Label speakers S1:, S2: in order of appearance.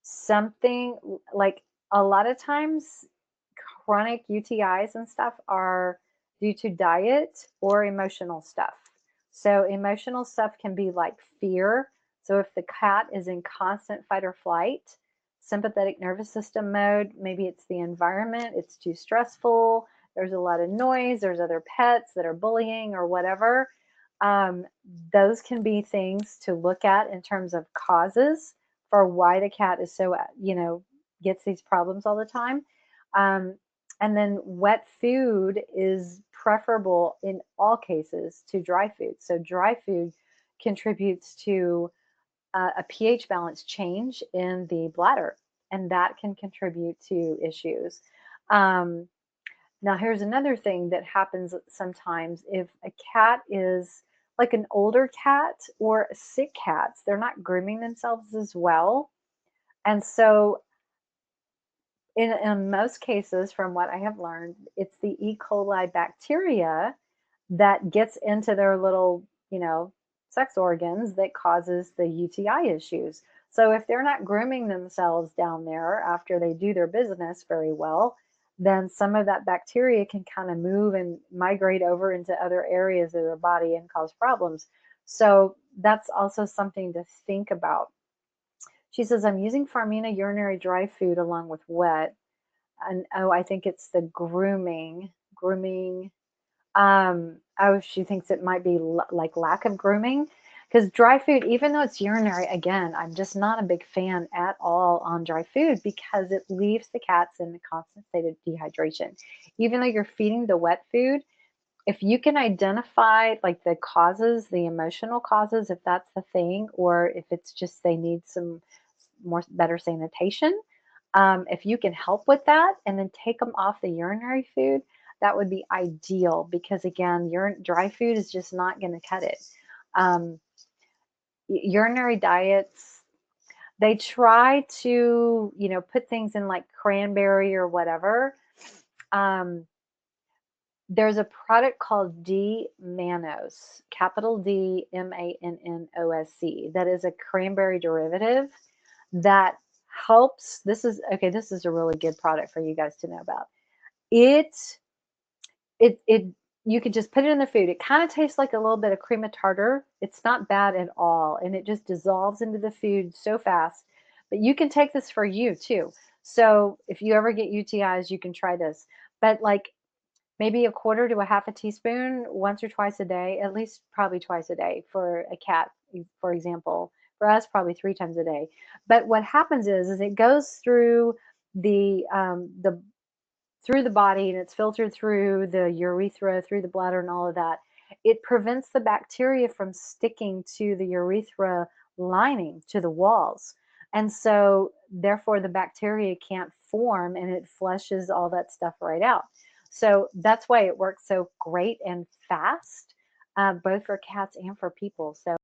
S1: Something like a lot of times chronic UTIs and stuff are due to diet or emotional stuff. So emotional stuff can be like fear. So if the cat is in constant fight or flight, sympathetic nervous system mode, maybe it's the environment, it's too stressful, there's a lot of noise, there's other pets that are bullying or whatever. Um, those can be things to look at in terms of causes for why the cat is so, gets these problems all the time. Um, and then wet food is preferable in all cases to dry food. So dry food contributes to a pH balance change in the bladder, and that can contribute to issues. Um, Now, here's another thing that happens sometimes if a cat is like an older cat or sick cats, they're not grooming themselves as well. And so in most cases, from what I have learned, it's the E. coli bacteria that gets into their little, sex organs that causes the UTI issues. So if they're not grooming themselves down there after they do their business very well, then some of that bacteria can kind of move and migrate over into other areas of their body and cause problems. So that's also something to think about. She says, I'm using Farmina urinary dry food along with wet. And oh, I think it's the grooming. Oh, she thinks it might be like lack of grooming because dry food, even though it's urinary, again, I'm just not a big fan at all on dry food because it leaves the cats in a constant state of dehydration. Even though you're feeding the wet food, if you can identify like the causes, the emotional causes, if that's the thing, or if it's just they need some more better sanitation, if you can help with that and then take them off the urinary food, that would be ideal because again, dry food is just not going to cut it. Um, Urinary diets, they try to, put things in like cranberry or whatever. Um, there's a product called D-mannose, capital D-MANNOSC, that is a cranberry derivative that helps. This is okay. This is a really good product for you guys to know about. It it you could just put it in the food. It kind of tastes like a little bit of cream of tartar. It's not bad at all, and it just dissolves into the food so fast. But you can take this for you too. So if you ever get UTIs, you can try this. But like maybe a quarter to a half a teaspoon once or twice a day, at least probably twice a day for a cat, for example. For us, probably 3 times a day. But what happens is it goes through the through the body and it's filtered through the urethra, through the bladder, and all of that. It prevents the bacteria from sticking to the urethra lining, to the walls. And so, therefore, the bacteria can't form and it flushes all that stuff right out. So, that's why it works so great and fast, both for cats and for people. So,